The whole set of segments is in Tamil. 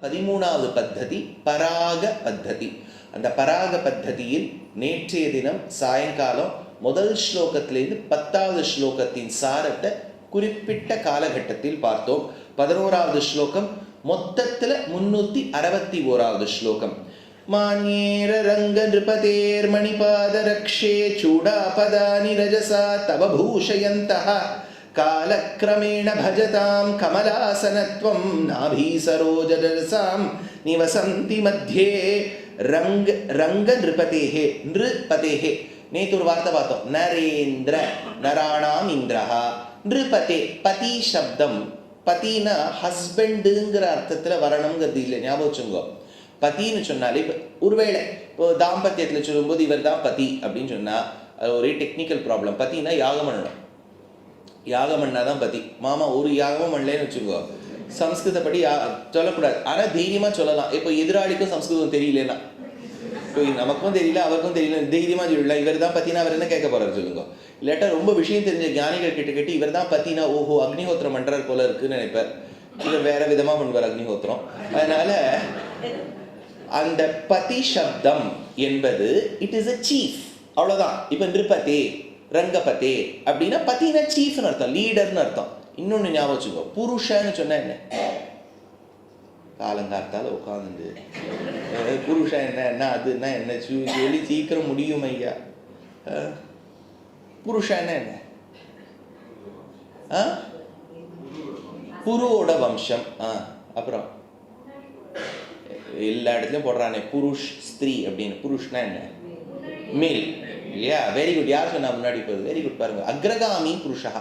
13வது பத்ததி பராக பத்ததி. அந்த பராக பத்ததியில் நேற்றைய தினம் சாயங்காலம் முதல் ஸ்லோகத்திலிருந்து 10வது ஸ்லோகத்தின் சாரத்தை குறிப்பிட்ட காலகட்டத்தில் பார்த்தோம். 11வது ஸ்லோகம் மொத்தத்தில் 361வது ஸ்லோகம். மான்யேர ரங்க நிருபதேர் மணிபாத ரக்ஷே சூடாபதானி ரஜசா தவ பூஷயந்தஹ காலக்ரமேண பஜதாம் கமலாசனத்வம் நாபீசரோஜரசாம் நிவசந்தி மத்தியே ரங்க நிருபதேஹே. நிருபதேஹே நேற்று ஒரு வார்த்தை பார்த்தோம், நரேந்திர நராணாம் இந்திரஹா. நிருபதே பதி சப்தம், பதினா ஹஸ்பண்டுங்கிற அர்த்தத்தில் வரணுங்கிறது இல்லை, ஞாபகம் வச்சுங்கோ. பதின்னு சொன்னாலே இப்போ ஒருவேளை இப்போ தாம்பத்தியத்தில் சொல்லும்போது இவர் தான் பதி அப்படின்னு சொன்னால் அது ஒரே டெக்னிக்கல் ப்ராப்ளம். பதினா யாகம் பண்ணணும், யாகம் பண்ணாதான் பதி. மாமா ஒரு யாகமும் பண்ணலன்னு வச்சுக்கோ, சம்ஸ்கிருதப்படி சொல்லக்கூடாது. ஆனால் தைரியமாக சொல்லலாம். இப்போ எதிராளிக்கும் சம்ஸ்கிருதம் தெரியலன்னா, இப்போ நமக்கும் தெரியல அவருக்கும் தெரியல, தைரியமாக சொல்லலாம் இவர் தான் பத்தினா. அவர் என்ன கேட்க போறாரு சொல்லுங்க. இல்லாட்டா ரொம்ப விஷயம் தெரிஞ்ச ஞானிகள் கிட்ட கேட்டு இவர் தான் பத்தினா, ஓஹோ அக்னிஹோத்திரம் பண்றாரு போல இருக்குன்னு நினைப்பார். இவர் வேற விதமா பண்ணுவார் அக்னிஹோத்திரம். அதனால அந்த பதி சப்தம் என்பது இட் இஸ் அ சீஃப், அவ்வளோதான். இப்போ நிருபதே ரங்கபதே அப்படின்னா பத்தினா சீஃப்னு அர்த்தம், லீடர்னு அர்த்தம். இன்னொன்று ஞாபகம் வச்சுக்கோ, புருஷன்னு சொன்னா என்ன, காலங்கார்த்தால உட்காந்து புருஷன் என்ன அதுன்னா என்ன சொல்லி சீக்கிரம் முடியும் ஐயா. புருஷன் என்ன, புருவோட வம்சம். அப்புறம் எல்லா இடத்துலையும் போடுறானே புருஷ் ஸ்திரீ அப்படின்னு. புருஷ்னா என்ன, மேல் இல்லையா? Very good. யார் சொன்னா முன்னாடி போகுது, வெரி குட். பாருங்க, அக்ரகாமி புருஷா.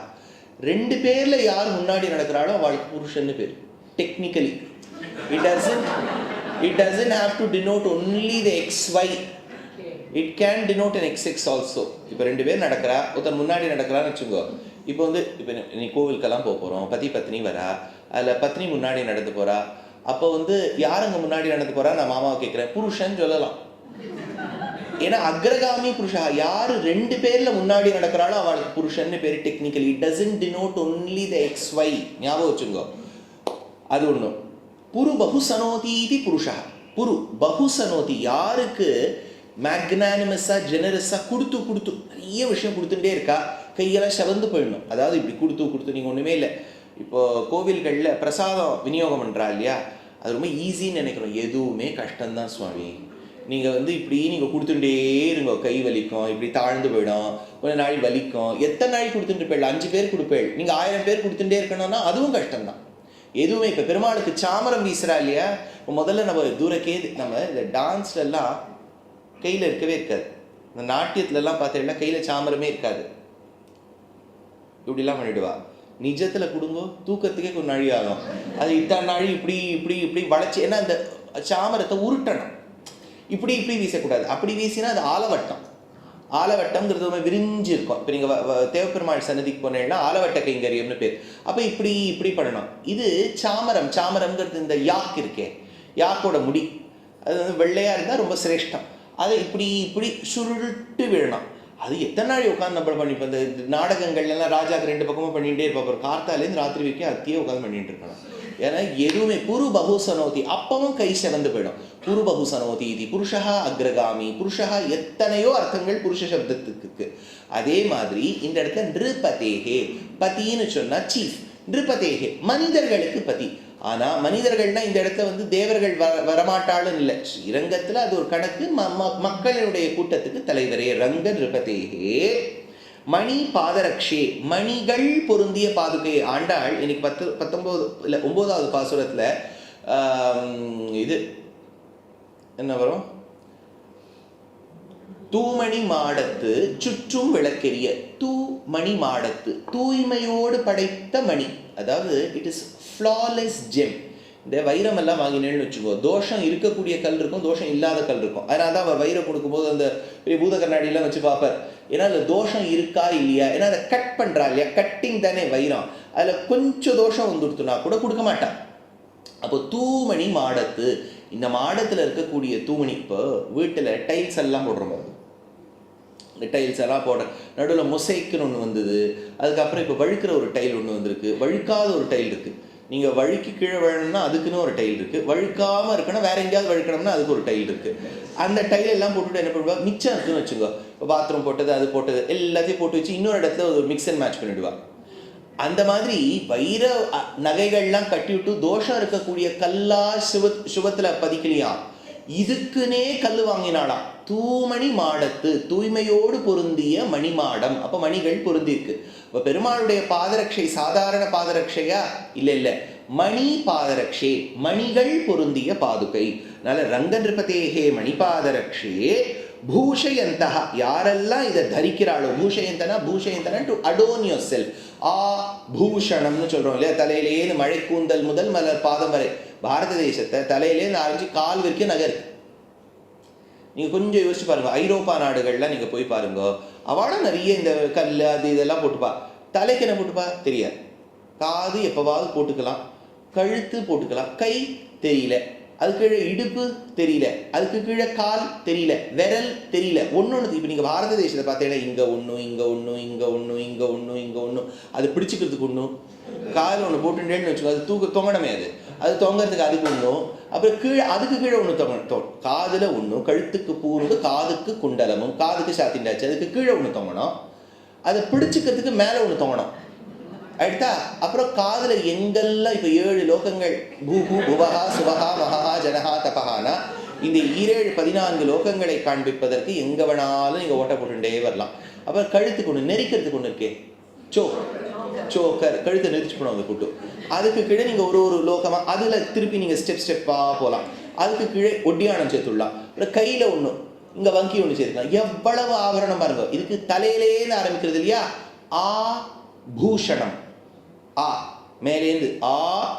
2 பேர்ல யார் முன்னாடி நடக்கிறாளோ அவளுக்கு புருஷன்னு பேர். Technically it doesn't have to denote only the XY, it can denote an XX also. இப்போ 2 பேர் நடக்கிறா, ஒருத்தர் முன்னாடி நடக்கிறான்னு வச்சுக்கோ. இப்போ இப்போ நீ கோவிலுக்கெல்லாம் போக போகிறோம், பதி பத்னி வரா, அதில் பத்னி முன்னாடி நடந்து போகிறா. அப்போ யார் அங்கே முன்னாடி நடந்து போகிறா, நான் மாமாவை கேட்குறேன், புருஷன் சொல்லலாம். ஏன்னா அக்ரகாமி புருஷா, யார் 2 பேரில் முன்னாடி நடக்கிறாளோ அவளுக்கு புருஷன்னு பேர் technically. It doesn't denote only the XY, ஞாபகம் வச்சுக்கோ. அது ஒன்று. புரு பகுசனோதி புருஷா. புரு பகுசனோதி, யாருக்கு மேக்னானிமஸாக ஜெனரஸாக கொடுத்து நிறைய விஷயம் கொடுத்துட்டே இருக்கா, கையெல்லாம் செவந்து போயிடணும். அதாவது இப்படி கொடுத்து நீங்கள் ஒன்றுமே இல்லை. இப்போ கோவில்களில் பிரசாதம் விநியோகம் பண்ணுறா இல்லையா, அது ரொம்ப ஈஸின்னு நினைக்கிறோம். எதுவுமே கஷ்டம்தான் சுவாமி. நீங்கள் இப்படி நீங்கள் கொடுத்துட்டே இருங்க, கை வலிக்கும், இப்படி தாழ்ந்து போயிடும், கொஞ்சம் நாள் வலிக்கும். எத்தனை நாள் கொடுத்துட்டு போயிடல, 5 பேர் கொடுப்பேள், நீங்கள் 1000 பேர் கொடுத்துட்டே இருக்கணும்னா அதுவும் கஷ்டம்தான். எதுவுமே இப்போ பெருமாளுக்கு சாமரம் வீசுறா இல்லையா. இப்போ முதல்ல நம்ம நம்ம இந்த டான்ஸ்லாம் கையில் இருக்கவே இருக்காது. இந்த நாட்டியத்துலலாம் பார்த்தீங்கன்னா கையில் சாமரமே இருக்காது, இப்படிலாம் பண்ணிடுவா. நிஜத்தில் கொடுங்கோ, தூக்கத்துக்கே கொஞ்சம் நாழி ஆகும். அது இத்தனை நாழி இப்படி இப்படி இப்படி வளைச்சி, ஏன்னா அந்த சாமரத்தை உருட்டணும். இப்படி வீசக்கூடாது. அப்படி வீசினா அது ஆலவட்டம். ஆலவட்டம்ங்கிறது விரிஞ்சு இருக்கும். இப்போ நீங்கள் தேவப்பெருமாள் சன்னதிக்கு போனீங்கன்னா ஆலவட்ட கைங்கரியம்னு பேர். அப்போ இப்படி பண்ணணும். இது சாமரம்ங்கிறது இந்த யாக் இருக்கே, யாக்கோட முடி, அது வெள்ளையாக இருந்தால் ரொம்ப சிரேஷ்டம். அதை இப்படி சுருட்டு விழணும். அது எத்தனை நாள் உட்காந்து நம்ம பண்ணிப்போம். இந்த நாடகங்கள்லாம் ராஜாக்கு 2 பக்கமும் பண்ணிகிட்டே இருப்போம். அப்புறம் கார்த்தாலேருந்து ராத்திரி வரைக்கும் அத்தியே உட்காந்து பண்ணிட்டு இருக்கணும். ஏன்னா எதுவுமே புரு பகுசனோதி, அப்பவும் கை செவந்து போயிடும். புரு பகுசனோதி இது புருஷா அக்ரகாமி. புருஷா எத்தனையோ அர்த்தங்கள் புருஷ சப்தத்துக்கு. அதே மாதிரி இந்த இடத்துல நிருபதேஹே, பதின்னு சொன்னா சீஃப். நிருபதேஹே மனிதர்களுக்கு பதி. ஆனால் மனிதர்கள்னா இந்த இடத்துல தேவர்கள் வரமாட்டாலும் இல்லை. ஸ்ரீரங்கத்தில் அது ஒரு கணக்கு. மக்களுடைய கூட்டத்துக்கு தலைவரே ரங்க நிருபதேஹே. மணி பாதரக்ஷே, மணிகள் பொருந்திய பாதுகை. ஆண்டாள் இன்னைக்கு 9வது பாசுரத்தில் இது என்ன வரும், தூமணி மாடத்து சுற்றும் விளக்கெரிய. தூமணி மாடத்து, தூய்மையோடு படைத்த மணி. அதாவது இட் இஸ் ஃப்ளாலெஸ் ஜெம். இந்த வைரம் எல்லாம் வாங்கினேன்னு வச்சுக்கோ, தோஷம் இருக்கக்கூடிய கல் இருக்கும், தோஷம் இல்லாத கல் இருக்கும். அதனால தான் அவர் வைரம் கொடுக்கும்போது அந்த பெரிய பூத கண்ணாடியெல்லாம் வச்சு பார்ப்பார். ஏன்னா அதில் தோஷம் இருக்கா இல்லையா, ஏன்னா அதை கட் பண்ணுறா இல்லையா, கட்டிங் தானே வைரம். அதில் கொஞ்சம் தோஷம் வந்துடுத்துனா கூட கொடுக்க மாட்டான். அப்போ தூமணி மாடத்து, இந்த மாடத்தில் இருக்கக்கூடிய தூமணி. இப்போ வீட்டில் டைல்ஸ் எல்லாம் போடுற இந்த டைல்ஸ் எல்லாம் போடுற நடுவில் மொசைக்குன்னு ஒன்று வந்தது. அதுக்கப்புறம் இப்போ வழுக்கிற ஒரு டைல் ஒன்று வந்திருக்கு, வழுக்காத ஒரு டைல் இருக்குது. நீங்கள் வழுக்கி கீழே விழணும்னா அதுக்குன்னு ஒரு டைல் இருக்குது, வழுக்காமல் இருக்கணும் வேற எங்கேயாவது வழுக்கணும்னா அதுக்கு ஒரு டைல் இருக்குது. அந்த டைல் எல்லாம் போட்டுவிட்டு என்ன பண்ணுவா, மிச்சம் இருக்குன்னு வச்சுக்கோ, இப்போ பாத்ரூம் போட்டது அது போட்டது எல்லாத்தையும் போட்டு வச்சு இன்னொரு இடத்துல ஒரு மிக்ஸ் அண்ட் மேட்ச் பண்ணிவிடுவா. அந்த மாதிரி வைர நகைகள்லாம் கட்டிவிட்டு தோஷம் இருக்கக்கூடிய கல்லா சுபத்தில் பதிக்கலையா, இதுக்குன்னே கல் வாங்கினாலாம். தூமணி மாடத்து, தூய்மையோடு பொருந்திய மணி மாடம். அப்போ மணிகள் பொருந்திருக்கு. இப்போ பெருமாளுடைய பாதரட்சை சாதாரண பாதரட்சையா? இல்லை, மணி பாதரட்சே, மணிகள் பொருந்திய பாதுகை. அதனால ரங்கநிருபதேகே மணிபாதரட்சே பூஷயந்தா, யாரெல்லாம் இதை தரிக்கிறாளோ, பூஷயந்தனா டு அடோன் யோர் செல்ஃப். பூஷணம்னு சொல்றோம் இல்லையா, தலையிலேருந்து மழை கூந்தல் முதல் மலர் பாதம் வரை பாரத தேசத்தை தலையிலேருந்து ஆரம்பிச்சு கால் வரைக்கும் நகர். நீங்கள் கொஞ்சம் யோசிச்சு பாருங்க, ஐரோப்பா நாடுகள்லாம் நீங்கள் போய் பாருங்க, அவளும் நிறைய இந்த கல் அது இதெல்லாம் போட்டுப்பா. தலைக்கு என்ன போட்டுப்பா தெரியாது, காது எப்போவாவது போட்டுக்கலாம், கழுத்து போட்டுக்கலாம், கை தெரியல, அதுக்கு கீழே இடுப்பு தெரியல, அதுக்கு கீழே கால் தெரியல, விரல் தெரியல, ஒன்று. இப்போ நீங்கள் பாரத தேசத்தை பார்த்தீங்கன்னா இங்கே ஒன்று, இங்கே ஒன்று, இங்கே ஒன்று, இங்கே ஒன்று, இங்கே ஒன்று, அது பிடிச்சிக்கிறதுக்கு ஒன்றும், காதில் ஒன்று போட்டுட்டேன்னு வச்சுக்கோ, அது தொங்கணுமே, அது தொங்கிறதுக்கு அதுக்கு ஒன்றும், அப்புறம் கீழே அதுக்கு கீழே ஒன்று தொங்கணும், காதில் ஒன்று, கழுத்துக்கு பூண்டு, காதுக்கு குண்டலமும், காதுக்கு சாத்திண்டாச்சு, அதுக்கு கீழே ஒன்று தொங்கணும், அதை பிடிச்சிக்கிறதுக்கு மேலே ஒன்று தொங்கணும். அடுத்தா அப்புறம் காதில் எங்கெல்லாம் இப்போ 7 லோகங்கள், பூஹு புவஹா சுவஹா மகா ஜனஹா தபஹானா, இந்த 14 லோகங்களை காண்பிப்பதற்கு எங்கே வேணாலும் நீங்கள் ஓட்ட போட்டுட்டே வரலாம். அப்புறம் கழுத்துக்கு ஒன்று, நெரிக்கிறதுக்கு ஒன்று இருக்கே, சோக்கர், கழுத்தை நெரிச்சு போனோம் அந்த கூட்டு. அதுக்கு கீழே நீங்கள் ஒரு லோகமாக அதில் திருப்பி நீங்கள் ஸ்டெப்பாக போகலாம். அதுக்கு கீழே ஒட்டியானம் சேர்த்துடலாம். அப்புறம் கையில் ஒன்று, இங்கே வங்கி ஒன்று சேர்த்துக்கலாம். எவ்வளவு ஆபரணம் பாருங்க. இதுக்கு தலையிலேருந்து ஆரம்பிக்கிறது இல்லையா, பூஷணம், மேலேந்து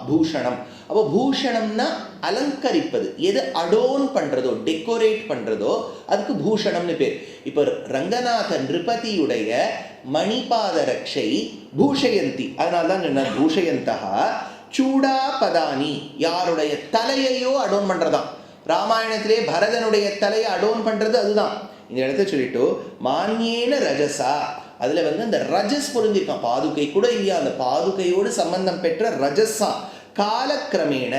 பூஷணம். அப்போ பூஷணம்னா அலங்கரிப்பது, எது அடோன் பண்றதோ டெக்கோரேட் பண்றதோ அதுக்கு பூஷணம்னு பேர். இப்போ ரங்கநாத நிருபதியுடைய மணிபாத ரக்ஷை பூஷயந்தி, அதனால்தான் பூஷயந்தா சூடா பதானி, யாருடைய தலையையோ அடோன் பண்றதாம். ராமாயணத்திலே பரதனுடைய தலையை அடோன் பண்றது அதுதான். இந்த இடத்த சொல்லிட்டு மான்யேன ரஜசா, அதில் அந்த ரஜஸ் பொருந்திருக்கான், பாதுகை கூட இல்லையா, அந்த பாதுகையோடு சம்பந்தம் பெற்ற ரஜஸா காலக்கிரமேண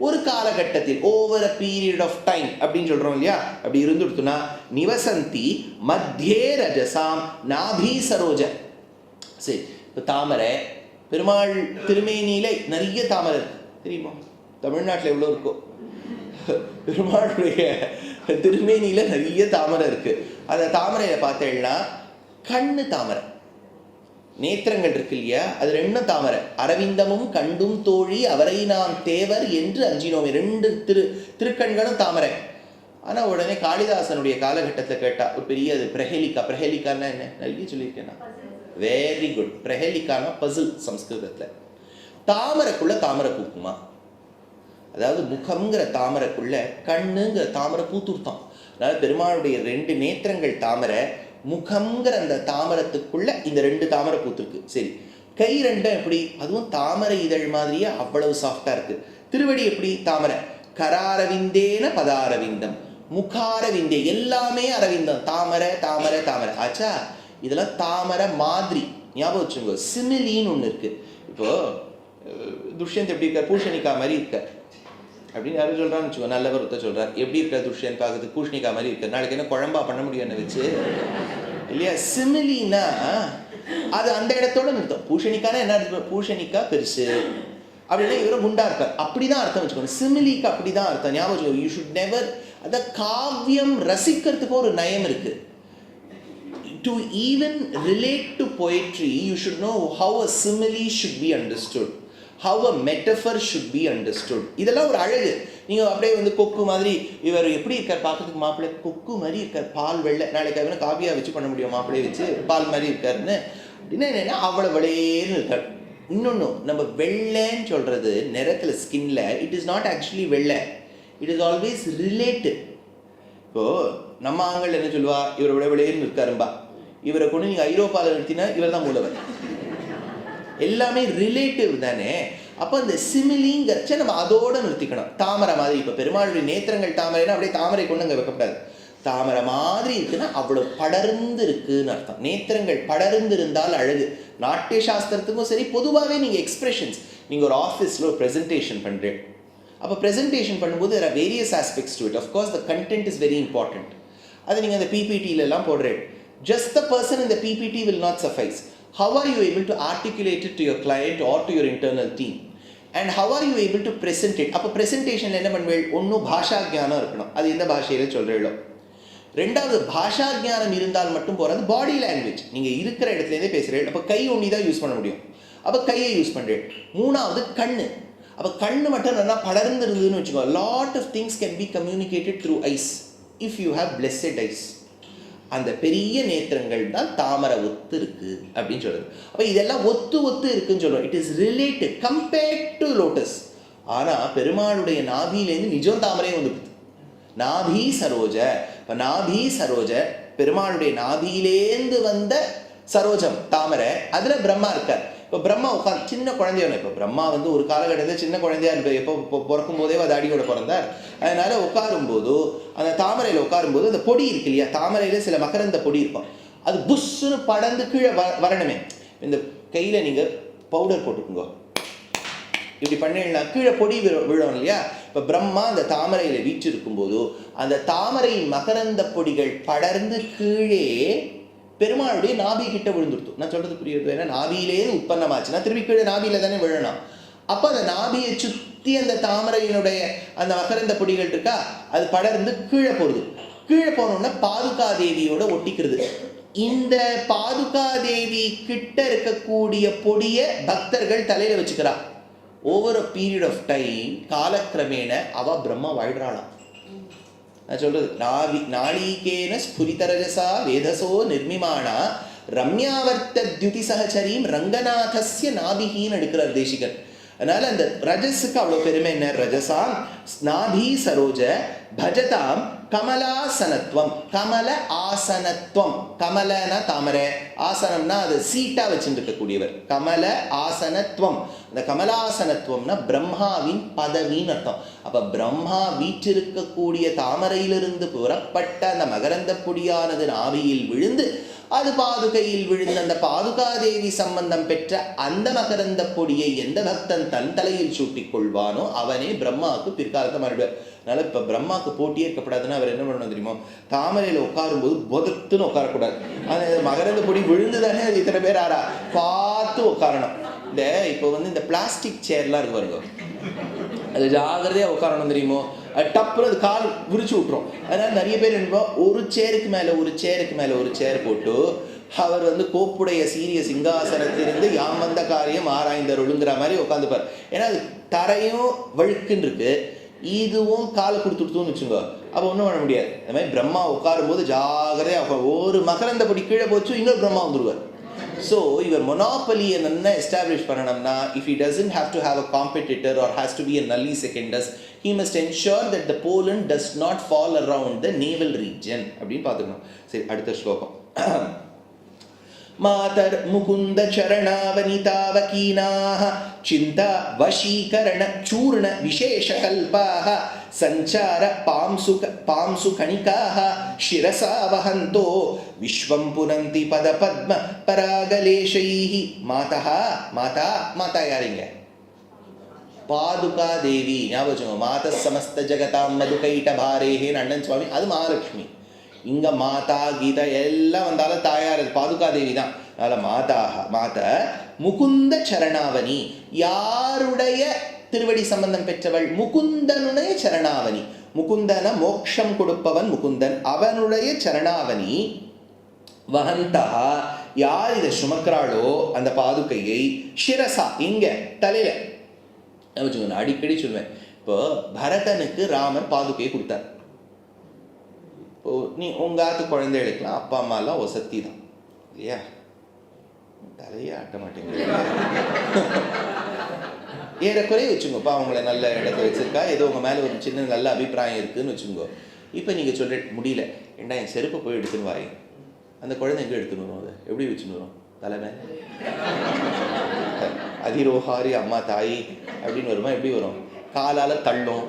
ஒரு காலகட்டத்தில் over a period of time அப்படின்னு சொல்றோம் இல்லையா, அப்படி இருந்துடுத்துனா நிவசந்தி மத்தியே ரஜசாம் நாபி சரோஜ. சரி, இப்போ தாமரை, பெருமாள் திருமேனியில நிறைய தாமரை தெரியுமா, தமிழ்நாட்டில் எவ்வளோ இருக்கோ, பெருமாளுடைய திருமேனியில நிறைய தாமரை இருக்கு. அந்த தாமரையில பார்த்தேன்னா கண்ணு தாமரை, நேத்திரங்கள் இருக்கு இல்லையா, அது 2 தாமரை. அரவிந்தமும் கண்டும் தோழி அவரை நாம் தேவர் என்று அஞ்சினோம், 2 திருக்கண்களும் தாமரை. ஆனால் உடனே காளிதாசனுடைய காலகட்டத்தில் கேட்டா ஒரு பெரிய அது பிரஹேலிக்கான்னா என்ன நிறைய சொல்லியிருக்கேன்னா, வெரி குட். பிரஹேலிக்கானா பசில் சம்ஸ்கிருதத்தில். தாமரைக்குள்ள தாமரை பூக்குமா, அதாவது முகம்ங்கிற தாமரைக்குள்ள கண்ணுங்கிற தாமரை பூத்துர்த்தான். அதனால பெருமாளுடைய 2 நேத்திரங்கள் தாமரை, முகம்ங்கிற அந்த தாமரத்துக்குள்ள இந்த 2 தாமரை பூத்துருக்கு. சரி, கை 2 எப்படி, அதுவும் தாமரை இதழ் மாதிரியே அவ்வளவு சாஃப்டா இருக்கு. திருவடி எப்படி, தாமரை, கராரவிந்தேன பதாரவிந்தம், முகாரவிந்தே, எல்லாமே அரவிந்தம், தாமரை தாமரை தாமரை ஆச்சா. இதெல்லாம் தாமரை மாதிரி ஞாபகம் வச்சுங்க. சிமிலின்னு ஒன்று இருக்கு. இப்போ துஷ்யந்த் எப்படி இருக்க, பூஷணிக்கா மாதிரி இருக்க அப்படின்னு யாரும் சொல்றான்னு வச்சுக்கோ, நல்லவர் ஒருத்தர் சொல்றார், எப்படி இருக்க துஷ்யன் பார்க்கறதுக்கு பூஷணிக்கா மாதிரி இருக்க, நாளைக்கு என்ன குழம்பா பண்ண முடியும் என்ன வச்சு இல்லையா. சிமிலினா அது அந்த இடத்தோட நிறுத்தம். பூஷணிக்கானா என்ன அர்த்தம், பூஷணிக்கா பெருசு அப்படின்னா இவரும் குண்டா இருக்கார், அப்படிதான் அர்த்தம் வச்சுக்கோங்க. சிமிலிக்கு அப்படிதான் அர்த்தம், ஞாபகம் வச்சுக்கோ. யூ ஷுட் நெவர், அந்த காவியம் ரசிக்கிறதுக்கு ஒரு நயம் இருக்கு. To even relate to poetry, you should know how a simile should be understood, how a metaphor should be understood. இதெல்லாம் ஒரு அழகு. நீங்கள் அப்படியே கொக்கு மாதிரி, இவர் எப்படி இருக்கார் பார்க்கறதுக்கு, மாப்பிள்ளை கொக்கு மாதிரி இருக்கார், பால் வெள்ளை, நாளைக்கு அவனை காவியாக வச்சு பண்ண முடியும், மாப்பிள்ளையை வச்சு பால் மாதிரி இருக்காருன்னு அப்படின்னா என்னென்னா அவ்வளோ வெள்ளையேன்னு இருக்கார். இன்னொன்று, நம்ம வெள்ளைன்னு சொல்கிறது நிறத்தில் ஸ்கின்ல, இட் இஸ் நாட் ஆக்சுவலி வெள்ளை, இட் இஸ் ஆல்வேஸ் ரிலேட்டிவ். இப்போது நம்ம ஆண்கள் என்ன சொல்லுவா, இவர் வெள்ளையேன்னு இருக்காரும்பா, இவரை கொண்டு நீங்கள் ஐரோப்பாவில் நிறுத்தினா இவர் தான் மூலவர். எல்லாமே ரிலேட்டிவ் தானே. அப்போ அந்த சிமிலிங்கிறச்ச நம்ம அதோடு நிறுத்திக்கணும். தாமரை மாதிரி, இப்போ பெருமாளுடைய நேத்திரங்கள் தாமரைனா அப்படியே தாமரை கொண்டு அங்கே வைக்கப்படாது. தாமரை மாதிரி இருக்குன்னா அவ்வளோ படர்ந்து இருக்குன்னு அர்த்தம். நேத்திரங்கள் படர்ந்து இருந்தால் அழகு. நாட்டிய சாஸ்திரத்துக்கும் சரி, பொதுவாகவே நீங்கள் எக்ஸ்பிரஷன்ஸ் நீங்கள் ஒரு ஆஃபீஸில் ஒரு ப்ரெசன்டேஷன் பண்ணுறேன். அப்போ ப்ரெசன்டேஷன் பண்ணும்போது there are various aspects to it. Of course, the content is very important. அதை நீங்கள் அந்த பிபிடியிலலாம் போடுறேன். Just the person in the PPT will not suffice. How are you able to articulate it to your client or to your internal team? And how are you able to present it? அப்போ ப்ரெசன்டேஷனில் என்ன பண்ணுவேன்? ஒன்றும் பாஷா ஜானம் இருக்கணும். அது எந்த பாஷையில் சொல்கிறீங்களோ. ரெண்டாவது பாஷா ஜானம் இருந்தால் மட்டும் போகிறது, பாடி லாங்குவேஜ். நீங்கள் இருக்கிற இடத்துலேருந்தே பேசுகிறேன். அப்போ கை ஒன்றி தான் யூஸ் பண்ண முடியும். அப்போ கையை யூஸ் பண்ணுறேன். மூணாவது கண்ணு. அப்போ கண்ணு மட்டும் நல்லா படர்ந்து இருந்ததுன்னு வச்சுக்கோ. Lot of things can be communicated through eyes if you have blessed eyes. அந்த பெரிய நேத்திரங்கள் தான் தாமரை ஒத்து இருக்கு அப்படின்னு சொல்றது. அப்போ இதெல்லாம் ஒத்து ஒத்து இருக்குன்னு சொல்றோம். It is related compared to lotus. ஆனால் பெருமாளுடைய நாபியிலேருந்து நிஜம் தாமரையும் வந்துடுது. நாபி சரோஜ. இப்போ நாபி சரோஜ பெருமாளுடைய நாபியிலேருந்து வந்த சரோஜம் தாமரை, அதில் பிரம்மா இருக்கார். இப்போ பிரம்மா உட்காந்து சின்ன குழந்தையான, இப்போ பிரம்மா வந்து ஒரு காலகட்டத்தில் சின்ன குழந்தையா இருப்பார். எப்போ பிறக்கும் போதே அது அடியோட பிறந்தார். அதனால உட்காரும்போது அந்த தாமரையில் உட்காரும்போது அந்த பொடி இருக்கு இல்லையா, தாமரையில் சில மகரந்த பொடி இருக்கும், அது புஷ்ஷுன்னு படர்ந்து கீழே வரணுமே. இந்த கையில் நீங்கள் பவுடர் போட்டுக்குங்க, இப்படி பண்ணீங்கன்னா கீழே பொடி விழும் இல்லையா. இப்போ பிரம்மா அந்த தாமரையில் வீற்றிருக்கும் போது அந்த தாமரையின் மகரந்த பொடிகள் படர்ந்து கீழே பெருமாளுடைய நாபி கிட்ட விழுந்துருத்து. நான் சொல்றது புரியுது. ஏன்னா நாபியிலேருந்து உற்பத்தமாச்சுன்னா திருப்பி கீழே நாபியில் தானே விழணும். அப்போ அந்த நாபியை சுற்றி அந்த தாமரையினுடைய அந்த மகரந்த பொடிகள் இருக்கா, அது படர்ந்து கீழே போகுது. கீழே போனோம்னா பாதுகா தேவியோட ஒட்டிக்கிறது. இந்த பாதுகா தேவி கிட்ட இருக்கக்கூடிய பொடியை பக்தர்கள் தலையில வச்சுக்கிறா. Over a period of time காலக்கிரமேண அவ பிரம்மா வாழ்றாளாம். நான் சொல்றது நாளிகேன ஸ்புரிதரஜசா வேதசோ நிர்மிமானா ரம்யாவர்த்த தியுதி சகச்சரீம் ரங்கநாதஸ்ய நாபிகின்னு எடுக்கிறார் தேசிகன். அதனால அந்த ரஜஸுக்கு அவ்வளோ பெருமை என்ன? ரஜசாம் நாபி சரோஜ பஜதாம் கமலாசனத்துவம். கமல ஆசனத்துவம். கமலனா தாமரை, ஆசனம்னா அது சீட்டா வச்சுருக்கக்கூடியவர். கமல ஆசனத்துவம். அந்த கமலாசனத்துவம்னா பிரம்மாவின் பதவின்னு அர்த்தம். அப்ப பிரம்மா வீற்றிருக்கக்கூடிய தாமரையிலிருந்து புறப்பட்ட அந்த மகரந்த பொடியானது நாபியில் விழுந்து அது பாதுகையில் விழுந்த அந்த பாதுகா தேவி சம்பந்தம் பெற்ற அந்த மகரந்த பொடியை எந்த பக்தன் தன் தலையில் சூட்டிக் கொள்வானோ அவனே பிரம்மாவுக்கு பிற்காலத்தை மாறிடுவார். அதனால இப்போ பிரம்மாவுக்கு போட்டியே இருக்கப்படாதுன்னா அவர் என்ன பண்ணணும் தெரியுமோ? தாமரையில் உட்காரும்போது பொதத்துன்னு உட்காரக்கூடாது. அந்த மகரந்த பொடி விழுந்துதானே அது இத்தனை பேர் ஆறா பார்த்து உட்காரணும். இந்த இப்போ வந்து இந்த பிளாஸ்டிக் சேர்லாம் இருக்கு பாருங்க, அது ஜாகிரதையாக உட்காரணும் தெரியுமோ? அது டப்புன்னு அது கால் விரிச்சு விட்டுரும். அதனால் நிறைய பேர் என்ன ஒரு சேருக்கு மேலே ஒரு சேர் போட்டு அவர் வந்து கோப்புடைய சீரிய சிங்காசனத்திலிருந்து யாம் வந்த காரியம் ஆராய்ந்தருளுங்கிற மாதிரி உட்காந்துப்பார். ஏன்னா அது தரையும் வழுக்குன்னு இருக்கு, இதுவும் காலை கொடுத்துடுத்தோன்னு வச்சுங்க, அப்போ ஒன்றும் பண்ண முடியாது. அது மாதிரி பிரம்மா உட்காரும் போது ஜாகிரதையாக ஒரு மகரந்த படி கீழே போச்சு இன்னொரு பிரம்மா வந்துடுவார். So, your monopoly and establish pananamna, if he doesn't have to have a competitor or has to be a nulli secundus, he must ensure that the pollen does not fall around the navel region. அப்படினு பாத்துக்கணும். சரி, அடுத்த ஸ்லோகம். மாதர் முகுந்த சரணாவனிதாவகீனாஹ சிந்தா வசீகரண சூர்ண விசேஷ கல்பாஹ சஞ்சார பாம்சு கணிகாஹ சிரசா வஹந்தோ விஸ்வம் புனந்தி பத பத்ம பராகலேஷைஹி. மாதா யாருங்க? பாதுகா தேவி. ஞாபகம், மாத சமஸ்த ஜகதாம் மதுகைட்ட பாரேஹேன்னு அண்ணன் சுவாமி, அது மகாலட்சுமி. இங்க மாதா கீதா எல்லாம் வந்தாலும் தாயார் பாதுகா தேவி தான். அதனால மாத முகுந்த சரணாவணி, யாருடைய திருவடி சம்பந்தம் பெற்றவள்? முகுந்தனுடைய சரணாவணி. முகுந்தன மோட்சம் கொடுப்பவன் முகுந்தன், அவனுடைய சரணாவணி. வஹந்தா, யார் இதை சுமக்கிறாளோ அந்த பாதுகையை, சிரசா இங்க தலையில. நான் அடிக்கடி சொல்லுவேன், இப்போ பரதனுக்கு ராமர் பாதுகையை கொடுத்தார். இப்போ நீ உங்காத்து குழந்தைகளுக்கெல்லாம் அப்பா அம்மாலாம் ஒசத்தி தான் இல்லையா? தலையே ஆட்ட மாட்டேங்குது. ஏறக்குறைய வச்சுங்கப்பா, அவங்கள நல்ல இடத்த வச்சிருக்கா, ஏதோ உங்கள் மேலே ஒரு சின்ன நல்ல அபிப்பிராயம் இருக்குதுன்னு வச்சுக்கோ. இப்போ நீங்கள் சொல்ல முடியல, ஏண்டா என் செருப்பை போய் எடுத்துன்னு வாங்க. அந்த குழந்தை எங்கே எடுத்துன்னு வரும்? அதை எப்படி வச்சுன்னு வரும்? தலை மேலே அதிரோஹாரி அம்மா தாய் அப்படின்னு வருமா? எப்படி வரும்? காலால் தள்ளும்.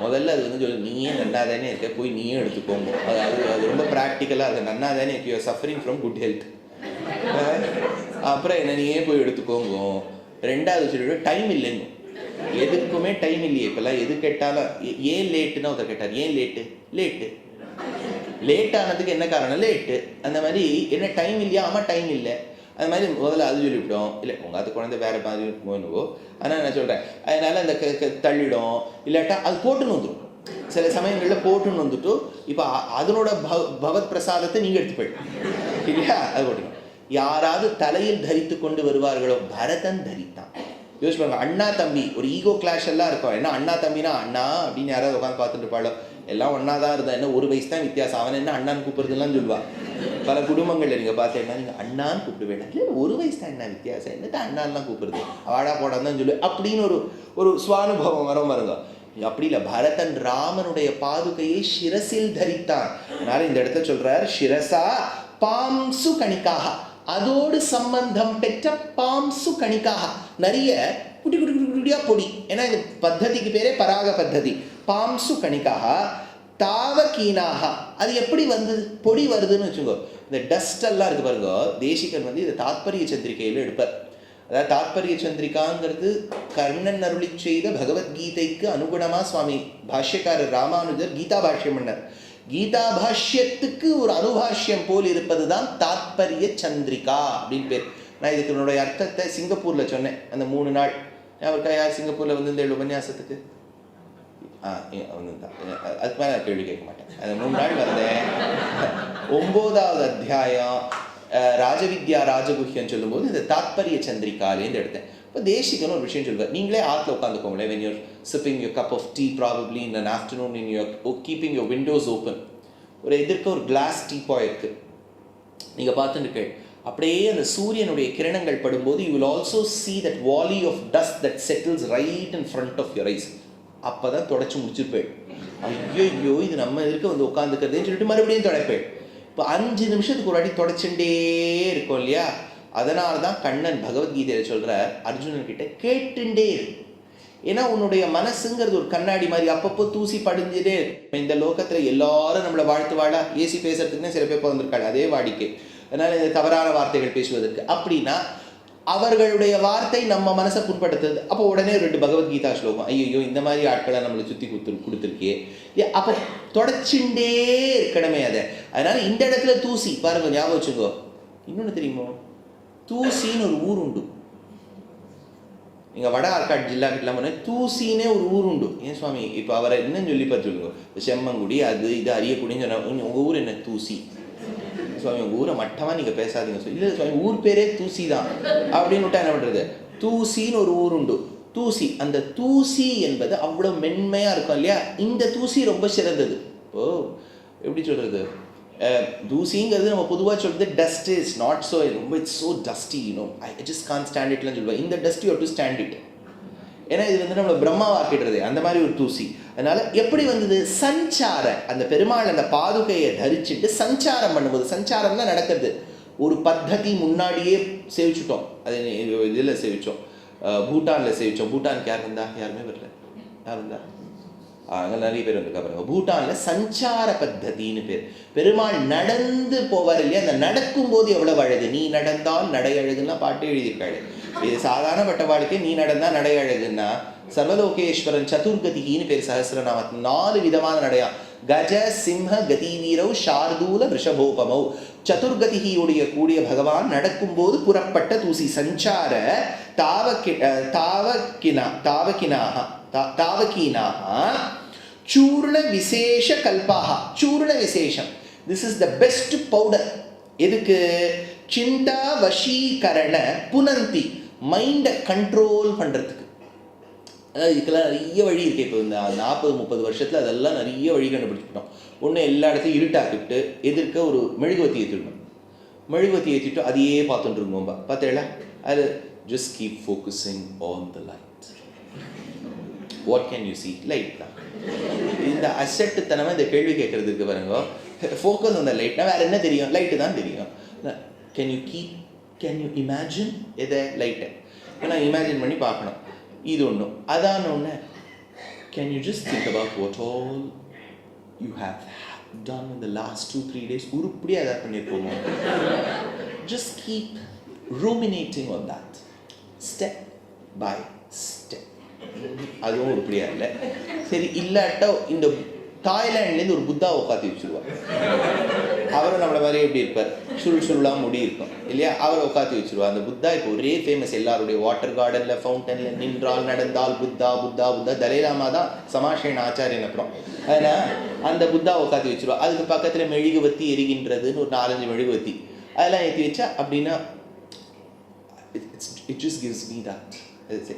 முதல்ல அது வந்து சொல்லி நீயே நன்னாதானே இருக்க, போய் நீயே எடுத்துக்கோங்க. அது ரொம்ப ப்ராக்டிக்கலாக அது நன்னாதானே இருக்கு, you are suffering from good health. அப்புறம் என்ன நீயே போய் எடுத்துக்கோங்க. ரெண்டாவது சொல்லிவிடும் டைம் இல்லைங்க. எதுக்குமே டைம் இல்லையே இப்போல்லாம். எது கேட்டாலும் ஏன் லேட்டுன்னா ஒருத்தர் கேட்டார், ஏன் லேட் ஆனதுக்கு என்ன காரணம்? லேட்டு. அந்த மாதிரி என்ன டைம் இல்லையா? ஆமாம் டைம் இல்லை. அது மாதிரி முதல்ல அது சொல்லிவிட்டோம். இல்லை உங்கள் அது குழந்தை வேறு மாதிரி இருக்குமோன்னுவோ. ஆனால் நான் சொல்கிறேன், அதனால் அந்த தள்ளிடும். இல்லாட்டா அது போட்டுன்னு வந்துடும். சில சமயங்களில் போட்டுன்னு வந்துட்டு இப்போ அதனோட பகவத் பிரசாதத்தை நீங்கள் எடுத்து போயிடும் இல்லையா? அது போட்டுக்கணும். யாராவது தலையில் தரித்து கொண்டு வருவார்களோ, பரதன் தரித்தான். யோசிச்சு பாருங்க, அண்ணா தம்பி ஒரு ஈகோ கிளாஷ் எல்லாம் இருக்கும். ஏன்னா அண்ணா தம்பினா அண்ணா அப்படின்னு யாராவது உட்காந்து பார்த்துட்டு இருப்பாளோ, எல்லாம் ஒன்றா தான் இருந்தா என்ன, ஒரு வயசு தான் வித்தியாசம். அவன் என்ன அண்ணான்னு கூப்பிடுறதுலாம் சொல்லுவா. பல குடும்பங்களில் நீங்கள் பார்த்தீங்கன்னா நீங்கள் அண்ணான்னு கூப்பிடுவேன், இல்லை ஒரு வயசு தான் என்ன வித்தியாசம், என்னதான் அண்ணான்லாம் கூப்பிடுறது, வாடா போடான்னு தான் சொல்லு அப்படின்னு ஒரு சுவானுபவம் வரும் வருங்க. அப்படி இல்லை, பரதன் ராமனுடைய பாதுகையை சிரசில் தரித்தான். அதனால இந்த இடத்த சொல்றார், சிரசா பாம்சு கணிக்காக, அதோடு சம்பந்தம் பெற்ற பாம்சு கணிக்காக, நிறைய குட்டி குட்டி குட்டி குட்டியா பொடி. ஏன்னா இந்த பத்ததிக்கு பேரே பராக பத்ததி. பாம்சு கணிக்காக தாவகீனாக, அது எப்படி வந்து பொடி வருதுன்னு வச்சுக்கோ. இந்த டஸ்ட் எல்லாம் இருக்கு பாருங்க, தேசிகன் வந்து இதை தாத்பரிய சந்திரிகையில் எடுப்பார். அதாவது தாத்பரிய சந்திரிகாங்கிறது கர்ணன் அருளி செய்த பகவத்கீதைக்கு அனுகுணமாக சுவாமி பாஷ்யக்காரர் ராமானுஜர் கீதா பாஷ்யம் பண்ணார். கீதா பாஷ்யத்துக்கு ஒரு அனுபாஷ்யம் போல் இருப்பது தான் தாத்பரிய சந்திரிகா அப்படின்னு பேர். நான் இதுக்கு என்னுடைய அர்த்தத்தை சிங்கப்பூரில் சொன்னேன். அந்த 3 நாள் அவருக்கா யார் சிங்கப்பூரில் வந்து இந்த உபன்யாசத்துக்கு அதுக்கு மேலே நான் கேள்வி கேட்க மாட்டேன். அந்த 3 நாள் வந்தேன். 9வது அத்தியாயம் ராஜவித்யா ராஜகுஹ்யம் சொல்லும்போது இந்த தாத்பரிய சந்திரிகாலேருந்து எடுத்தேன். இப்போ தேசிகன்னு ஒரு விஷயம் சொல்லுவார், நீங்களே ஆற்றுல உட்காந்துக்கோங்களேன். when you're sipping your cup of tea probably in an afternoon in your keeping your windows open, ஒரு எதிர்க்க ஒரு கிளாஸ் டீபாய் இருக்குது, நீங்கள் பார்த்துட்டு அப்படியே அந்த சூரியனுடைய கிரணங்கள் படும்போது you will also see that volley of dust that settles right in front of your eyes. அப்போ தான் தொடச்சி முடிச்சிருப்பேன். ஐயோ இது நம்ம எதிர்க்க வந்து உட்காந்துக்கிறதுன்னு சொல்லிட்டு மறுபடியும் தொடப்பேன். இப்போ 5 நிமிஷத்துக்கு ஒரு வாட்டி தொடச்சுட்டே இருக்கும் இல்லையா? அதனால தான் கண்ணன் பகவத்கீதையில் சொல்கிறார் அர்ஜுனன்கிட்ட, கேட்டுண்டே இரு. ஏன்னா உன்னுடைய மனசுங்கிறது ஒரு கண்ணாடி மாதிரி, அப்பப்போ தூசி படிஞ்சுட்டே. இந்த லோகத்தில் எல்லாரும் நம்மளை வாழ்த்துவாளா? ஏசி பேசுறதுக்குன்னே சில பேர் வந்திருக்காள், அதே வாடிக்கை. அதனால் இந்த தவறான வார்த்தைகள் பேசுவதற்கு அப்படின்னா அவர்களுடைய வார்த்தை நம்ம மனசை புண்படுத்துது. அப்போ உடனே 2 பகவத்கீதா ஸ்லோகம், ஐயோ இந்த மாதிரி ஆட்களை நம்மளை சுற்றி கொடுத்துருக்கே, அப்போ தொடச்சுட்டே இருக்கணுமே அதை. அதனால் இந்த இடத்துல தூசி பாருங்க, ஞாபகம் வச்சுக்கோ. இன்னொன்று தெரியுமோ, தூசின்னு ஒரு ஊர் உண்டு. நீங்கள் வட ஆற்காடு ஜில்லா கிட்டலாம் போனால் தூசின்னே ஒரு ஊர் உண்டு. ஏன் சுவாமி இப்போ அவரை என்னன்னு சொல்லி பார்த்து சொல்லுங்க, செம்மங்குடி அது இது அரியக்குடின்னு சொன்னால், உங்கள் ஊர் என்ன தூசி சுவாமி, உங்கள் ஊரை மட்டமாக நீங்கள் பேசாதீங்க சொல்லி. இல்லை சுவாமி ஊர் பேரே தூசி தான் அப்படின்னு விட்டா என்ன பண்ணுறது? தூசின்னு ஒரு ஊர் உண்டு. தூசி, அந்த தூசி என்பது அவ்வளோ மென்மையாக இருக்கும் இல்லையா? இந்த தூசி ரொம்ப சிறந்தது. இப்போது எப்படி சொல்கிறது, தூசிங்கிறது நம்ம பொதுவாக சொல்கிறது டஸ்ட் இஸ் நாட் ஸோ ரொம்ப it's so dusty I just can't stand இட்லாம் சொல்லுவேன். இந்த dust you have to stand it. ஏன்னா இது வந்து நம்மளை பிரம்மாவாக்கிடுறது அந்த மாதிரி ஒரு தூசி. அதனால் எப்படி வந்தது? சஞ்சார, அந்த பெருமாள் அந்த பாதுகையை தரிச்சுட்டு சஞ்சாரம் பண்ணும்போது, சஞ்சாரம் தான் நடக்கிறது. ஒரு பத்ததி முன்னாடியே சேவிச்சுட்டோம். அது இதில் சேவித்தோம், பூட்டானில் சேவித்தோம். பூட்டானுக்கு யார் இருந்தா? யாருமே வரல. யார் இருந்தா? அங்கே நிறைய பேர் வந்து பாருங்க. பூட்டானில் சஞ்சார பத்ததின்னு பேர். பெருமாள் நடந்து போவார் இல்லையா? அந்த நடக்கும்போது எவ்வளோ அழகு. நீ நடந்தால் நடை அழகுன்னா பாட்டு எழுதியிருக்காரு. இது சாதாரணப்பட்ட வாழ்க்கை. நீ நடந்தால் நடை அழகுன்னா சர்வலோகேஸ்வரன் சதுர்கதின்னு பேர் சஹசிரநாமத்தில். 4 விதமான நடையா. கஜ சிம்ஹ கதி வீரவ் ஷார்தூல ரிஷபோபமௌ. சதுர்கதியுடைய கூடிய பகவான் நடக்கும்போது புறப்பட்ட தூசி. சஞ்சார தாவகீனாக சூர்ண விசேஷ கல்பாக. சூர்ண விசேஷம், this is the best powder. எதுக்கு? சிந்தா வஷீகரண புனந்தி, மைண்டை கண்ட்ரோல் பண்ணுறதுக்கு. அதாவது இதுக்கெல்லாம் நிறைய வழி இருக்குது. இப்போ இந்த 40-30 வருஷத்தில் அதெல்லாம் நிறைய வழி கண்டுபிடிச்சிட்டோம். ஒன்று, எல்லா இடத்தையும் இருட்டாக்கிட்டு எதிர்க்க ஒரு மெழுகுவத்தி ஏற்றிடணும். மெழுகுவத்தி ஏற்றிட்டு அதையே பார்த்துட்டு இருக்கோம்பா. பார்த்தேல, அது just keep focusing on the light. What can you see? Light தான். இந்த அசட்டுத்தனமாக இந்த கேள்வி கேட்குறதுக்கு பாருங்க, ஃபோக்கஸ் ஆன் த லைட்னா வேறு என்ன தெரியும்? லைட்டு தான் தெரியும். கேன் யூ இமேஜின் எதை? லைட்டை நான் இமேஜின் பண்ணி பார்க்கணும். இது ஒன்று. அதான் ஒன்று, can you just think about what all you have done in the last 2-3 days. உருப்படியாக எதாவது பண்ணியிருப்போமோ? Just keep ruminating on that. Step by ஸ்டெப். அதுவும் உருப்படியா இல்லை. சரி, இல்லாட்டா இந்த தாய்லாண்ட்லேருந்து ஒரு புத்தா உட்காத்தி வச்சுருவா. அவரும் நம்மளை மாதிரி எப்படி இருப்பார், சுருளாக முடி இருக்கும் இல்லையா, அவரை உட்காத்தி வச்சுருவா. அந்த புத்தா இப்போ ஒரே ஃபேமஸ், எல்லாருடைய வாட்டர் கார்டனில், ஃபவுண்டனில், நின்றால் நடந்தால் புத்தா புத்தா புத்தா. தலைலாமா தான் சமாஷேன் ஆச்சாரியன். அப்புறம் அதனால் அந்த புத்தா உட்காத்தி வச்சுருவா. அதுக்கு பக்கத்தில் மெழுகுவத்தி எரிகின்றதுன்னு ஒரு 4-5 மெழுகுவத்தி அதெல்லாம் ஏற்றி வச்சா அப்படின்னா it just gives me that.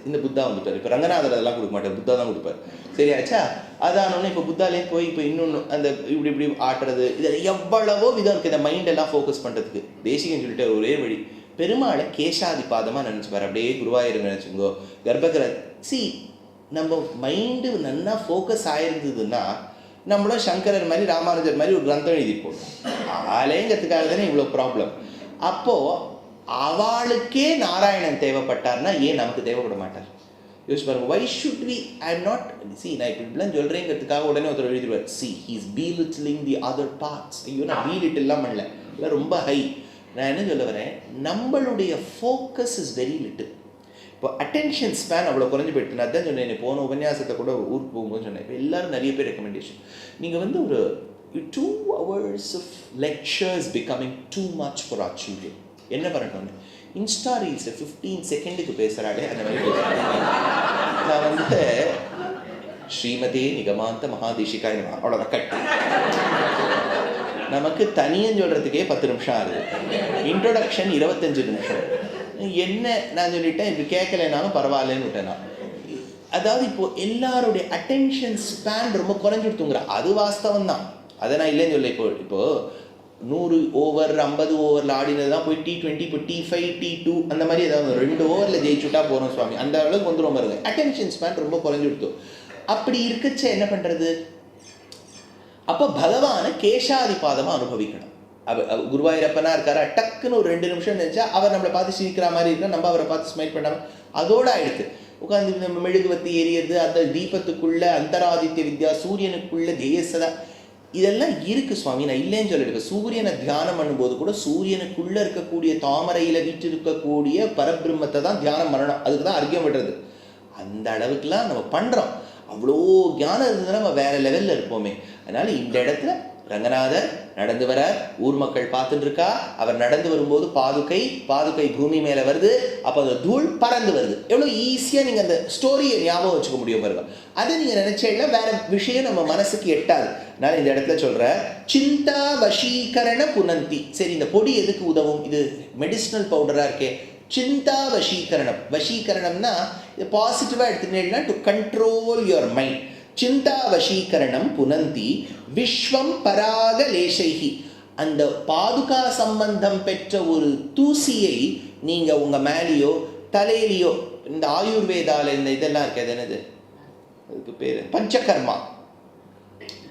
இந்த புத்தா வந்துட்டார். இப்போ ரங்கநாதர் அதெல்லாம் கொடுக்க மாட்டார், புத்தா தான் கொடுப்பார். சரியாச்சா? அதானோன்னு இப்போ புத்தாலேயும் போய் இப்போ இன்னொன்று அந்த இப்படி ஆட்டுறது, இதில் எவ்வளவோ விதம் இருக்குது. இந்த மைண்டெல்லாம் ஃபோக்கஸ் பண்ணுறதுக்கு தேசிகன்னு சொல்லிட்டு ஒரே வழி, பெருமாளை கேசாதிபாதமாக நினச்சிப்பார். அப்படியே குருவாயூர் நினச்சிங்கோ, கர்ப்பகிர. நம்ம மைண்டு நல்லா ஃபோக்கஸ் ஆயிருந்ததுன்னா நம்மளும் சங்கரர் மாதிரி ராமானுஜர் மாதிரி ஒரு கிரந்தம் எழுதிப்போம். ஆலேங்கிறதுக்காக தானே இவ்வளோ ப்ராப்ளம். அப்போது அவளுக்கே நாராயணன் தேவைப்பட்டார்னா ஏன் நமக்கு தேவைப்பட மாட்டார்? யோசிச்சு பாருங்க. Why should we I am not நான் இப்போ இப்படிலாம் சொல்கிறேங்கிறதுக்காக உடனே ஒருத்தர் எழுதிடுவார், he's belittling the other parts. ஐயோ, நான் பீலிட்டெல்லாம் பண்ணல, இல்லை ரொம்ப ஹை. நான் என்ன சொல்ல வரேன், நம்மளுடைய ஃபோக்கஸ் இஸ் வெரி லிட்டில். இப்போ அட்டென்ஷன் ஸ்பேன் அவ்வளோ குறைஞ்சி போயிட்டு. நான் தான் சொன்னேன், போன உபன்யாசத்தை கூட ஊருக்கு போகும்போது சொன்னேன். இப்போ எல்லோரும் நிறைய பேர் ரெக்கமெண்டேஷன், நீங்கள் ஒரு 2 hours of lectures becoming too much for our children. என்ன பண்ணணும், இன்ஸ்டா ரீல்ஸில் 15 செகண்டுக்கு பேசுகிறாளே அந்த மாதிரி பேசுகிறேன். நான் ஸ்ரீமதே நிகமாந்த மகாதேசிகாய் அவ்வளோதான் கட்டு. நமக்கு தனியன்னு சொல்கிறதுக்கே 10 நிமிஷம் ஆகுது, இன்ட்ரோடக்ஷன் 25 நிமிஷம். என்ன நான் சொல்லிட்டேன், இப்படி கேட்கலைனாலும் பரவாயில்லன்னு விட்டேன் நான். அதாவது இப்போது எல்லாருடைய அட்டென்ஷன் ஸ்பேன் ரொம்ப குறைஞ்சிடுத்துங்கிற, அது வாஸ்தவம் தான், அதை நான் இல்லைன்னு சொல்ல. இப்போது 100 ஓவர் 50 ஓவரில் ஆடினது தான் போய் T20, இப்போ T5 T2 அந்த மாதிரி ஏதாவது 2 ஓவரில் ஜெயிச்சுட்டா போகிறோம் சுவாமி, அந்த அளவுக்கு வந்துடும் பாருங்க. அட்டென்ஷன் ஸ்பேன் ரொம்ப குறைஞ்சிடுத்தோம். அப்படி இருக்கச்ச என்ன பண்ணுறது? அப்போ பகவானை கேசாதிபாதமாக அனுபவிக்கணும். குருவாயூரப்பனா இருக்காரா, டக்குன்னு ஒரு 2 நிமிஷம் நினச்சா அவர் நம்மளை பார்த்து சிரிக்கிற மாதிரி இருக்கா, நம்ம அவரை பார்த்து ஸ்மைல் பண்ணாமல் அதோட ஆயிடுது. உட்காந்து நம்ம மெழுகுவத்தி எரியறது, அந்த தீபத்துக்குள்ள அந்தராதித்ய வித்யா, சூரியனுக்குள்ள தேசதா, இதெல்லாம் இருக்குது சுவாமி, நான் இல்லைன்னு சொல்லிட்டு. சூரியனை தியானம் பண்ணும்போது கூட சூரியனுக்குள்ளே இருக்கக்கூடிய தாமரையில் வீட்டு இருக்கக்கூடிய பரபிரம்மத்தை தான் தியானம் பண்ணணும். அதுக்கு தான் அர்க்கியம் விடுறது. அந்த அளவுக்குலாம் நம்ம பண்ணுறோம். அவ்வளோ ஞானம் இருந்ததுன்னா நம்ம வேறு லெவலில் இருப்போமே. அதனால் இந்த இடத்துல ரங்கநாதர் நடந்து வரார், ஊர் மக்கள் பார்த்துட்டு இருக்கா. அவர் நடந்து வரும்போது பாதுகை பூமி மேலே வருது. அப்போ அந்த தூள் பறந்து வருது. எவ்வளோ ஈஸியாக நீங்கள் அந்த ஸ்டோரியை ஞாபகம் வச்சுக்க முடியும் பாருங்க. அதை நீங்கள் நினைச்சீங்கன்னா வேற விஷயம் நம்ம மனசுக்கு எட்டாது. நான் இந்த இடத்துல சொல்கிறேன், சிந்தா வசீகரண புனந்தி. சரி, இந்த பொடி எதுக்கு உதவும்? இது மெடிசினல் பவுடராக இருக்கே. சிந்தா வசீகரணம்னா இது பாசிட்டிவாக எடுத்துட்டீங்கன்னா டு கண்ட்ரோல் யுவர் மைண்ட். சிந்தா வசீகரணம் புனந்தி விஸ்வம் பராக லேசைஹி. அந்த பாதுகா சம்பந்தம் பெற்ற ஒரு தூசியை நீங்கள் உங்கள் மேலேயோ தலையிலையோ, இந்த ஆயுர்வேதாவில் இந்த இதெல்லாம் இருக்காது, என்னது அதுக்கு பேர்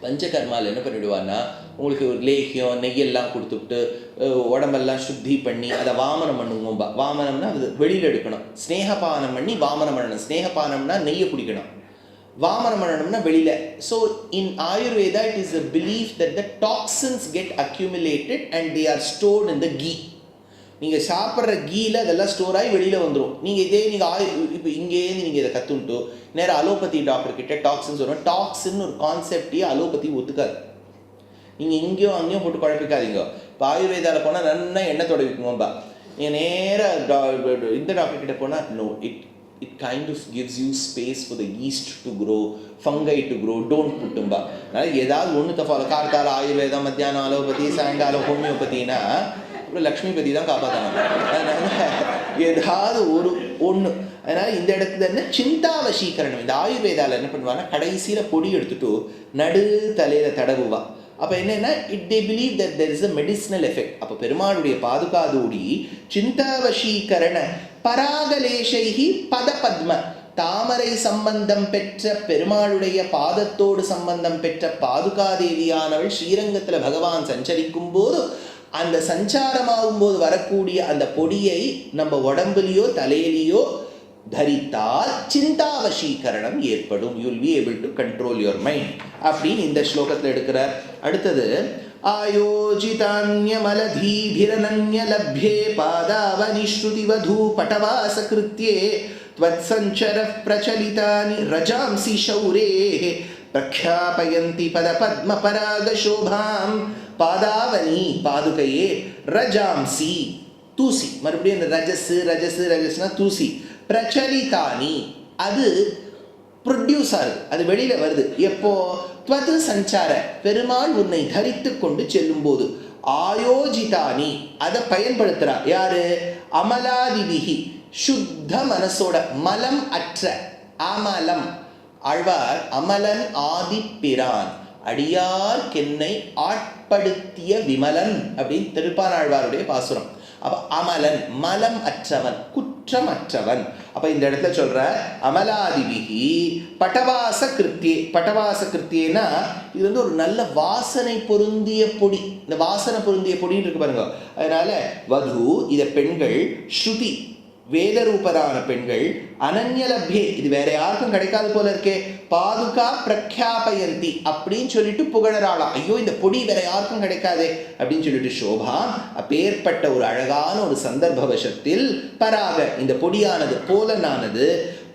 பஞ்சகர்மாவில் என்ன பண்ணிவிடுவான்னா, உங்களுக்கு ஒரு லேகியம் நெய்யெல்லாம் கொடுத்துட்டு உடம்பெல்லாம் சுத்தி பண்ணி அதை வாமனம் பண்ணுவோம்பா. வாமனம்னா அது வெளியில் எடுக்கணும். ஸ்னேகபானம் பண்ணி வாமனம் பண்ணணும். ஸ்னேகபானம்னா நெய்யை குடிக்கணும், வாமனம் பண்ணணும்னா வெளியில். So in Ayurveda it is a belief that the toxins get accumulated and they are stored in the ghee. நீங்கள் சாப்பிட்ற கீயில் அதெல்லாம் ஸ்டோர் ஆகி வெளியில் வந்துடும். நீங்கள் இப்போ இங்கேருந்து நீங்கள் இதை கற்றுன்ட்டு நேராக அலோபதி டாக்டர்கிட்ட டாக்ஸின்ஸ் வரும். டாக்ஸின்னு ஒரு கான்செப்டையே அலோபதி ஒத்துக்காது. நீங்கள் இங்கேயும் அங்கேயும் போட்டு குழப்பிக்காதீங்க. இப்போ ஆயுர்வேதாவில் போனால் நல்லா எண்ணெய் தொடவிக்குங்கோம்பா. நீங்கள் நேராக இந்த டாக்டர்கிட்ட போனால் no, it kind of gives you space for the yeast to grow, fungi to grow, don't puttumba. அதனால் ஏதாவது ஒன்று ஃபாலோ, கார்த்தால ஆயுர்வேதம், மத்தியானம் அலோபதி, சாயங்காலம் ஹோமியோபதினா அப்புறம் லக்ஷ்மிபதி தான் காப்பாற்றணும். அதனால் ஏதாவது ஒன்று. அதனால் இந்த இடத்துல என்ன சிந்தா வசீகரணம். இந்த ஆயுர்வேதாவில் என்ன பண்ணுவாங்கன்னா கடைசியில் பொடி எடுத்துட்டு நடு தலையில் தடவுவா. அப்போ என்னென்னா they believe that there is a medicinal effect. அப்போ பெருமாளுடைய பாதுகாதோடி சிந்தாவசீகரண பராகலேஷைஹி பதபத்ம, தாமரை சம்பந்தம் பெற்ற பெருமாளுடைய பாதத்தோடு சம்பந்தம் பெற்ற பாதுகாதேவியானவள் ஸ்ரீரங்கத்தில் பகவான் சஞ்சரிக்கும் போது அந்த சஞ்சாரமாகும் போது வரக்கூடிய அந்த பொடியை நம்ம உடம்புலையோ தலையிலையோ தரித்தால் சிந்தாவசீகரணம் ஏற்படும். You will be able to control your mind அப்படின்னு இந்த ஸ்லோகத்தில் எடுக்கிறார். அடுத்தது ஆயோஜிதான்யமலதீபிரனன்யலப்யே பாதாவனிஸ்ருதிவதூ பட்டவாசகிருத்யே त्वत्सञ्चरः प्रचलितानि रजांसि शौरेः प्रख्यापयन्ति पदपद्मपरागशोभां पादावनी पादुकये रजांसि तूसी மறுபடியும் ரஜஸ்னா தூசி பிரச்சலிதானி அது ப்ரொடியூஸ் ஆகுது அது வெளியில வருது எப்போ துவது சஞ்சார பெருமாள் உன்னை தரித்து கொண்டு செல்லும் போது ஆயோஜிதானி அதை பயன்படுத்துறா யாரு அமலாதிபிகி சுத்த மனசோட மலம் அற்ற அமலம் ஆழ்வார் அமலன் ஆதிப்பிரான் அடியார் கென்னை ஆட்படுத்திய விமலன் அப்படின்னு திருப்பான் ஆழ்வாருடைய பாசுரம். அப்ப அமலன் மலம் அற்றவன் குற்றமற்றவன். அப்ப இந்த இடத்துல சொல்ற அமலாதிபிகி பட்டவாச கிருத்தியே. பட்டவாச கிருத்தியேனா இது வந்து ஒரு நல்ல வாசனை பொருந்திய பொடி. இந்த வாசனை பொருந்திய பொடின்னு இருக்கு பாருங்க. அதனால வது இத பெண்கள் ஸ்ருதி வேதரூபரான பெண்கள் அனன்யலப்யே இது வேற யாருக்கும் கிடைக்காது போல இருக்கே பாதுகா பிரக்யாபயந்தி அப்படின்னு சொல்லிட்டு புகழறாளாம். ஐயோ இந்த பொடி வேற யாருக்கும் கிடைக்காதே அப்படின்னு சொல்லிட்டு சோபா அப்பேற்பட்ட ஒரு அழகான ஒரு சந்தர்ப்பவசத்தில் பராக இந்த பொடியானது போலனானது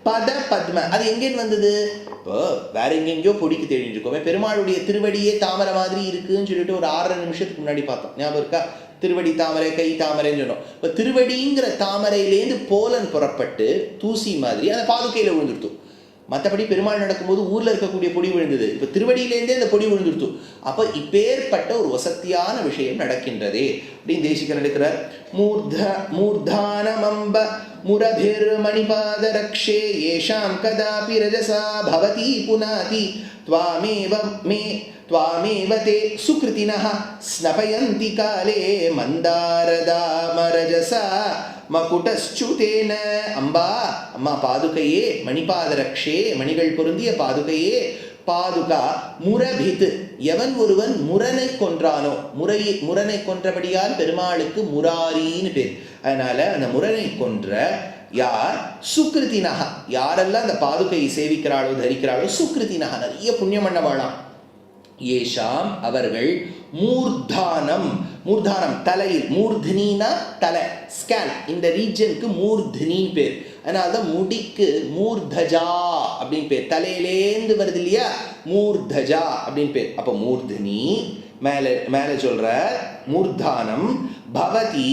பத பத்ம அது எங்கேன்னு வந்தது? இப்போ வேற எங்கெங்கயோ பொடிக்கு தேடிட்டு இருக்கோமே பெருமாளுடைய திருவடியே தாமரை மாதிரி இருக்குன்னு சொல்லிட்டு ஒரு 6.5 நிமிஷத்துக்கு முன்னாடி பார்த்தோம். ஞாபகம் இருக்கா? திருவடி தாமரை கை தாமரைன்னு சொன்னோம். இப்போ திருவடிங்கிற தாமரையிலேருந்து போலன் புறப்பட்டு தூசி மாதிரி அந்த பாதுகையில் விழுந்துடுத்து. மற்றபடி பெருமாள் நடக்கும்போது ஊரில் இருக்கக்கூடிய பொடி விழுந்தது. இப்போ திருவடியிலேருந்தே அந்த பொடி விழுந்துடுத்து. அப்போ இப்பேற்பட்ட ஒரு வசத்தியான விஷயம் நடக்கின்றதே அப்படின்னு தேசிகர் நடக்கிறார். மூர்தானமம்ப முரபிர் மணிபாத ரக்ஷே ஏஷாம் கதாபி ரஜசா பவதி புனாதி त्वामेव ते सुकृतिनः स्नपयन्ति काले मन्दारदामरजसा मकुटश्च्युतेन. அம்பா அம்மா பாதுகையே மணிபாதரக்ஷே மணிகள் பொருந்திய பாதுகையே பாதுகா முரபித் எவன் ஒருவன் முரனை கொன்றானோ முரனை கொன்றபடியால் பெருமாளுக்கு முராரின்னு பேர். அதனால அந்த முரனை கொன்ற யார் சுக்ருதினக யாரெல்லாம் அந்த பாதுகையை சேவிக்கிறாளோ தரிக்கிறாளோ சுக்ருதினக நிறைய புண்ணியம் பண்ணவாளாம். ஏஷாம் அவர்கள் மூர்தானம் மூர்தானம் தலையில் மூர்தினா தலை ஸ்கேல் இந்த ரீஜனுக்கு மூர்தினி பேர். அதனால்தான் முடிக்கு மூர்தஜா அப்படின்னு பேர். தலையிலேந்து வருது இல்லையா மூர்தஜா அப்படின்னு பேர். அப்போ மூர்தினி மேலே மேலே சொல்ற மூர்தானம் பவதி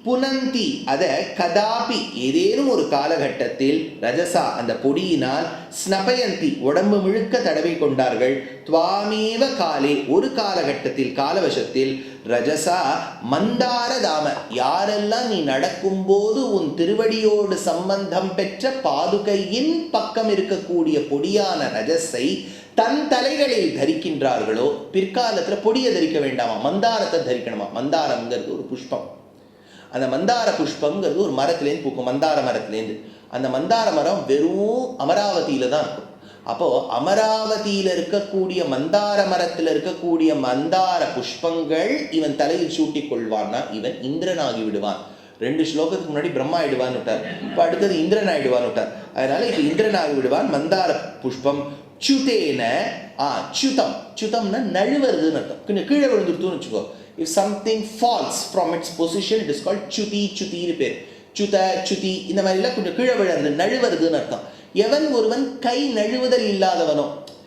புனந்தி அதை கதாபி ஏதேனும் ஒரு காலகட்டத்தில் ரஜசா அந்த பொடியினால் ஸ்னபயந்தி உடம்பு முழுக்க தடவை கொண்டார்கள். துவாமேவ காலே ஒரு காலகட்டத்தில் காலவசத்தில் ரஜசா மந்தார தாம யாரெல்லாம் நீ நடக்கும்போது உன் திருவடியோடு சம்பந்தம் பெற்ற பாதுகையின் பக்கம் இருக்கக்கூடிய பொடியான ரஜஸை தன் தலைகளில் தரிக்கின்றார்களோ பிற்காலத்தில் பொடியை தரிக்க வேண்டாமா மந்தாரத்தை தரிக்கணுமா. மந்தாரம்ங்கிறது ஒரு புஷ்பம். அந்த மந்தார புஷ்பங்கிறது ஒரு மரத்துலேருந்து பூக்கும் மந்தார மரத்துலேருந்து. அந்த மந்தார மரம் வெறும் அமராவதியில தான் இருக்கும். அப்போ அமராவதியில இருக்கக்கூடிய மந்தார மரத்தில் இருக்கக்கூடிய மந்தார புஷ்பங்கள் இவன் தலையில் சூட்டி கொள்வான்னா இவன் இந்திரனாகி விடுவான். 2 ஸ்லோகத்துக்கு முன்னாடி பிரம்மா ஆயிடுவான்னு விட்டார். இப்போ அடுத்தது இந்திரன் ஆயிடுவான்னு விட்டார். அதனால இப்போ இந்திரனாகி விடுவான். மந்தார புஷ்பம் சுதேன சுதம் சுதம்னா நழுவுறதுன்னு அர்த்தம். கொஞ்சம் கீழே விழுந்துருத்துன்னு வச்சுக்கோ. If something falls from its position, it is called chuti பேர். சுத சுதி இந்த மாதிரிலாம் கொஞ்சம் கீழே விழுறது நழுவுறதுன்னு அர்த்தம். எவன் ஒருவன் கை நழுவுதல் இல்லாதவனோ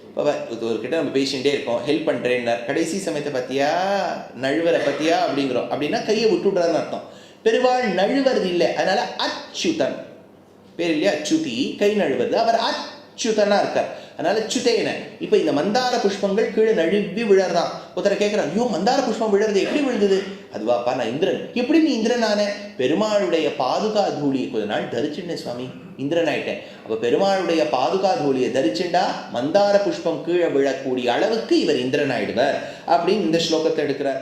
இப்போ ஒரு கிட்ட நம்ம பேசிகிட்டே இருக்கோம் ஹெல்ப் பண்ணுறேன்னு கடைசி சமயத்தை பற்றியா நழுவரை பற்றியா அப்படிங்கிறோம். அப்படின்னா கையை விட்டுடுறான்னு அர்த்தம். பெருவாள் நழுவுறது இல்லை. அதனால அச்சுதன் பேர் இல்லையா அச்சுதி கை நழுவுறது. அவர் அச்சுதனா இருக்கார். அதனால சுதேன இப்போ இந்த மந்தார புஷ்பங்கள் கீழே நழுவி விழறான். ஒருத்தரை கேட்குறான் ஐயோ மந்தார புஷ்பம் விழுறது எப்படி விழுந்தது? அதுவாப்பா நான் இந்திரன். எப்படி நீ இந்திரன் ஆன? பெருமாளுடைய பாதுகா தூளியை கொஞ்ச நாள் தரிச்சுட்டேன் சுவாமி இந்திரன் ஆயிட்டேன். அப்போ பெருமாளுடைய பாதுகா தூளியை தரிச்சுண்டா மந்தார புஷ்பம் கீழே விழக்கூடிய அளவுக்கு இவர் இந்திரன் ஆயிடுவார் அப்படின்னு இந்த ஸ்லோகத்தை எடுக்கிறார்.